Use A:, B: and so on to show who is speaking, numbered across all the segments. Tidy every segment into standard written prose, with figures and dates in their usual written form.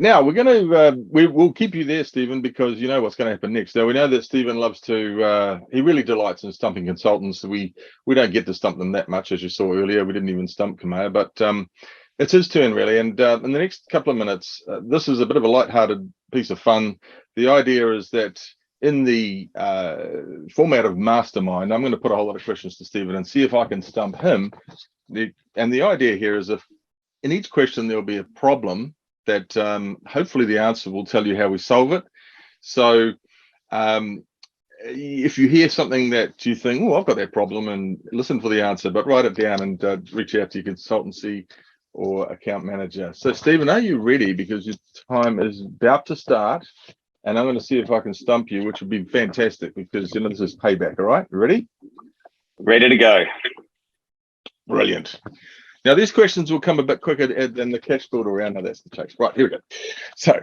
A: Now we're going to we'll keep you there, Stephen, because you know what's going to happen next. Now we know that Stephen loves to he really delights in stumping consultants. We don't get to stump them that much, as you saw earlier. We didn't even stump Kamea, but it's his turn really. And in the next couple of minutes, this is a bit of a lighthearted piece of fun. The idea is that in the format of Mastermind, I'm going to put a whole lot of questions to Stephen and see if I can stump him. And the idea here is if in each question there'll be a problem that hopefully the answer will tell you how we solve it. So if you hear something that you think, oh, I've got that problem, and listen for the answer, but write it down and reach out to your consultancy or account manager. So Stephen, are you ready? Because your time is about to start, and I'm going to see if I can stump you, which would be fantastic because, you know, this is payback. All right, ready?
B: Ready to go.
A: Brilliant. Now, these questions will come a bit quicker than the cash builder round. Now, that's the chase. Right, here we go. So,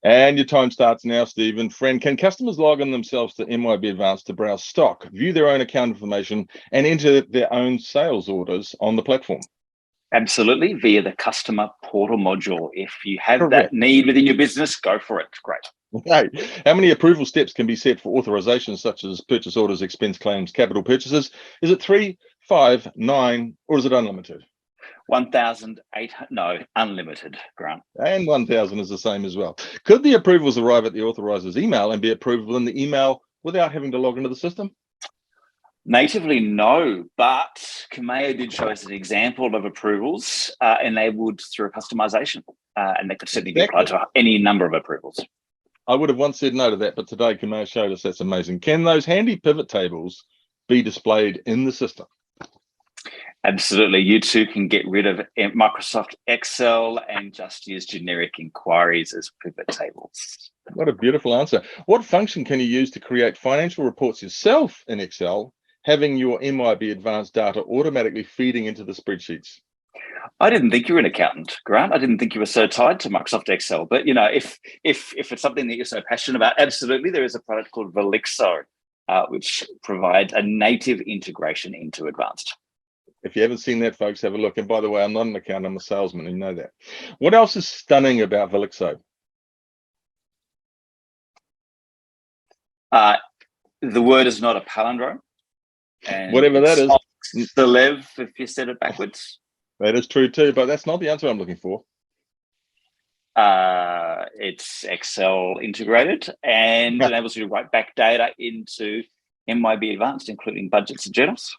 A: and your time starts now, Stephen. Friend, can customers log in themselves to MYOB Advanced to browse stock, view their own account information, and enter their own sales orders on the platform?
B: Absolutely, via the customer portal module. If you have that need within your business, go for it. Great.
A: Okay. How many approval steps can be set for authorizations such as purchase orders, expense claims, capital purchases? Is it 3, 5, 9, or is it unlimited?
B: 1,800, no, unlimited, Grant.
A: And 1,000 is the same as well. Could the approvals arrive at the authoriser's email and be approved within the email without having to log into the system?
B: Natively, no, but Kamea did show us an example of approvals enabled through customization, and that could certainly be applied to any number of approvals.
A: I would have once said no to that, but today Kamea showed us that's amazing. Can those handy pivot tables be displayed in the system?
B: Absolutely. You too can get rid of Microsoft Excel and just use generic inquiries as pivot tables.
A: What a beautiful answer. What function can you use to create financial reports yourself in Excel, having your MYOB Advanced data automatically feeding into the spreadsheets?
B: I didn't think you were an accountant, Grant. I didn't think you were so tied to Microsoft Excel. But, you know, if it's something that you're so passionate about, absolutely, there is a product called Velixo, which provides a native integration into Advanced.
A: If you haven't seen that, folks, have a look. And by the way, I'm not an accountant, I'm a salesman, you know that. What else is stunning about Velixo?
B: The word is not a palindrome. And
A: whatever that is.
B: The lev, if you said it backwards.
A: That is true too, but that's not the answer I'm looking for.
B: It's Excel integrated and enables you to write back data into MYOB Advanced, including budgets and journals.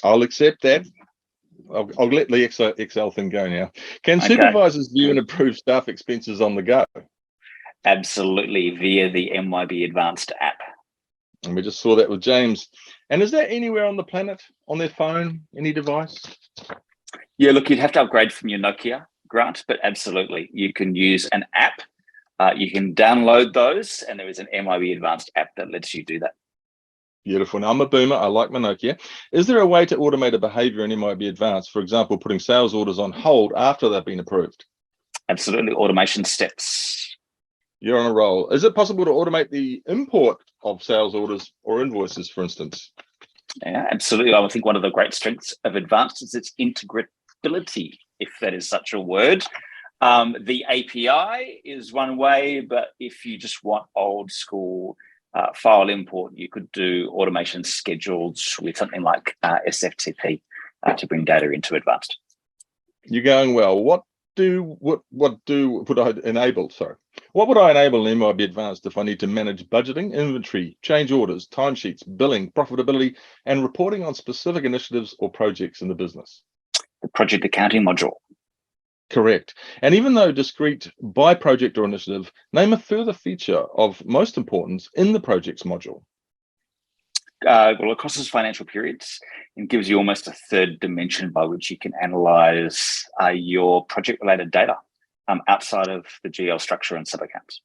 A: I'll accept that. I'll let the Excel thing go now. Can supervisors view and approve staff expenses on the go?
B: Absolutely, via the MYOB Advanced app.
A: And we just saw that with James. And is that anywhere on the planet, on their phone, any device?
B: Yeah, look, you'd have to upgrade from your Nokia, Grant, but absolutely, you can use an app. You can download those, and there is an MYOB Advanced app that lets you do that.
A: Beautiful. Now, I'm a boomer. I like my Nokia. Is there a way to automate a behavior in MYOB Advanced, for example, putting sales orders on hold after they've been approved?
B: Absolutely. Automation steps.
A: You're on a roll. Is it possible to automate the import of sales orders or invoices, for instance?
B: Yeah, absolutely. I would think one of the great strengths of Advanced is its integrability, if that is such a word. The API is one way, but if you just want old school file import, you could do automation scheduled with something like SFTP to bring data into Advanced.
A: You're going well. What would I enable? Sorry, what would I enable in MYOB Advanced if I need to manage budgeting, inventory, change orders, timesheets, billing, profitability, and reporting on specific initiatives or projects in the business?
B: The project accounting module.
A: Correct. And even though discrete by project or initiative, name a further feature of most importance in the projects module.
B: Well, it crosses financial periods and gives you almost a third dimension by which you can analyze your project-related data outside of the GL structure and sub-accounts.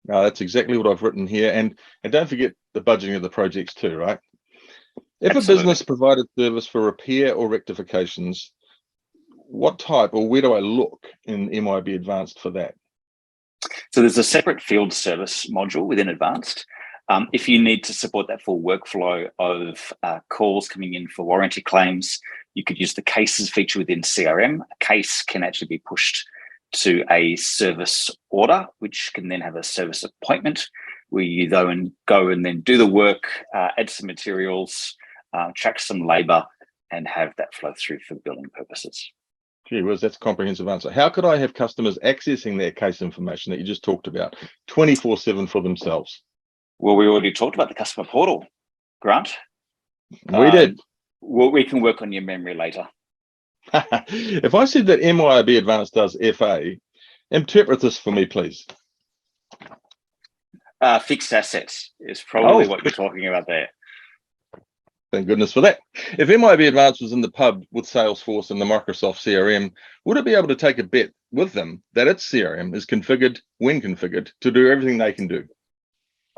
A: That's exactly what I've written here. And don't forget the budgeting of the projects too, right? If Absolutely. A business provided service for repair or rectifications, what type or where do I look in MYOB Advanced for that?
B: So there's a separate field service module within Advanced. If you need to support that full workflow of calls coming in for warranty claims, you could use the cases feature within CRM. A case can actually be pushed to a service order, which can then have a service appointment where you go and then do the work, add some materials, track some labor, and have that flow through for billing purposes.
A: Gee whiz, that's a comprehensive answer. How could I have customers accessing their case information that you just talked about 24/7 for themselves?
B: Well, we already talked about the customer portal, Grant.
A: We did.
B: Well, we can work on your memory later.
A: If I said that MYOB Advanced does FA, interpret this for me, please.
B: Fixed assets is probably what you're talking about there.
A: Thank goodness for that. If MYOB Advanced was in the pub with Salesforce and the Microsoft CRM, would it be able to take a bet with them that its CRM is configured, when configured, to do everything they can do?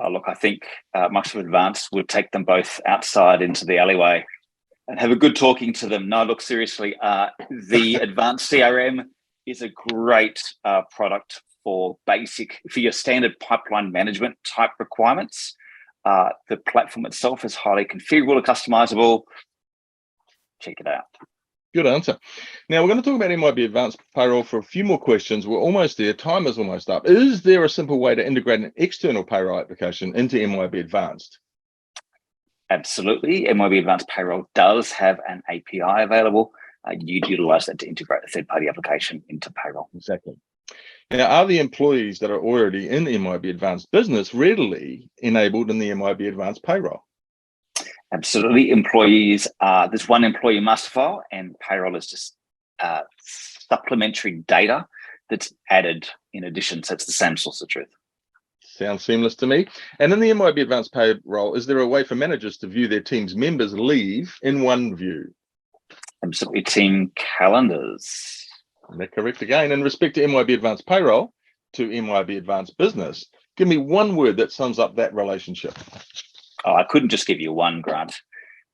B: Look, I think Microsoft Advanced would take them both outside into the alleyway and have a good talking to them. No, look, seriously, the Advanced CRM is a great product for your standard pipeline management type requirements. The platform itself is highly configurable and customizable. Check it out.
A: Good answer. Now we're going to talk about MYOB Advanced Payroll for a few more questions. We're almost there. Time is almost up. Is there a simple way to integrate an external payroll application into MYOB Advanced?
B: Absolutely. MYOB Advanced Payroll does have an API available. You'd utilize that to integrate a third-party application into Payroll.
A: Exactly. Now, are the employees that are already in the MYOB Advanced business readily enabled in the MYOB Advanced Payroll?
B: Absolutely. Employees, there's one employee master file, and Payroll is just supplementary data that's added in addition. So it's the same source of truth.
A: Sounds seamless to me. And in the MYOB Advanced Payroll, is there a way for managers to view their team's members' leave in one view?
B: Absolutely. Team calendars.
A: That's correct again. In respect to MYOB Advanced Payroll to MYOB Advanced Business, give me one word that sums up that relationship.
B: Oh, I couldn't just give you one, Grant.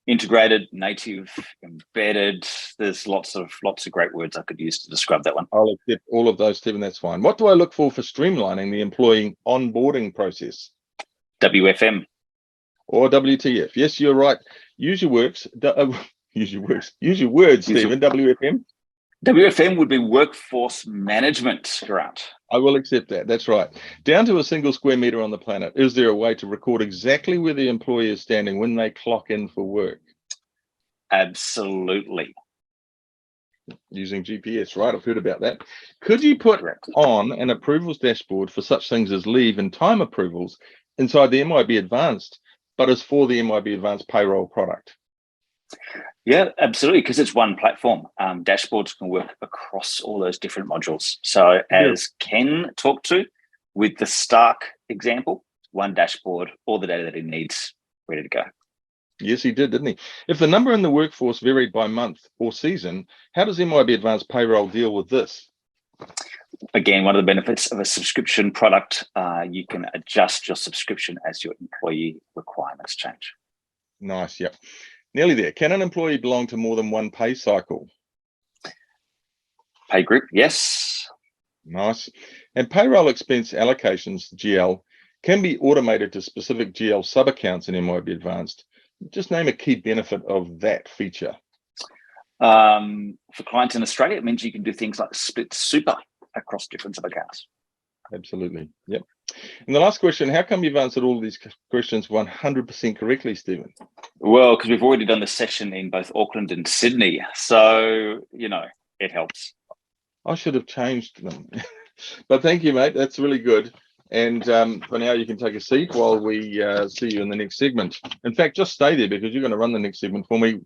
B: Integrated, native, embedded. There's lots of great words I could use to describe that one.
A: I'll accept all of those, Stephen. That's fine. What do I look for streamlining the employee onboarding process?
B: WFM.
A: Or WTF. Yes, you're right. Use your words. Use your words, Stephen. WFM.
B: WFM would be workforce management, Grant.
A: I will accept that. That's right. Down to a single square meter on the planet, is there a way to record exactly where the employee is standing when they clock in for work?
B: Absolutely.
A: Using GPS, right? I've heard about that. Could you put on an approvals dashboard for such things as leave and time approvals inside the MYOB Advanced, but as for the MYOB Advanced Payroll product?
B: Yeah, absolutely, because it's one platform. Dashboards can work across all those different modules. So as Ken talked to with the Stark example, one dashboard, all the data that he needs, ready to go.
A: Yes, he did, didn't he? If the number in the workforce varied by month or season, how does MYOB Advanced Payroll deal with this?
B: Again, one of the benefits of a subscription product, you can adjust your subscription as your employee requirements change.
A: Nice, yep. Nearly there. Can an employee belong to more than one pay cycle?
B: Pay group, yes.
A: Nice. And payroll expense allocations, GL, can be automated to specific GL sub-accounts in MYOB Advanced. Just name a key benefit of that feature.
B: For clients in Australia, it means you can do things like split super across different sub-accounts.
A: Absolutely, yep. And the last question, how come you've answered all of these questions 100% correctly, Stephen?
B: Well, because we've already done the session in both Auckland and Sydney. So, it helps.
A: I should have changed them. But thank you, mate. That's really good. And for now, you can take a seat while we see you in the next segment. In fact, just stay there because you're going to run the next segment for me.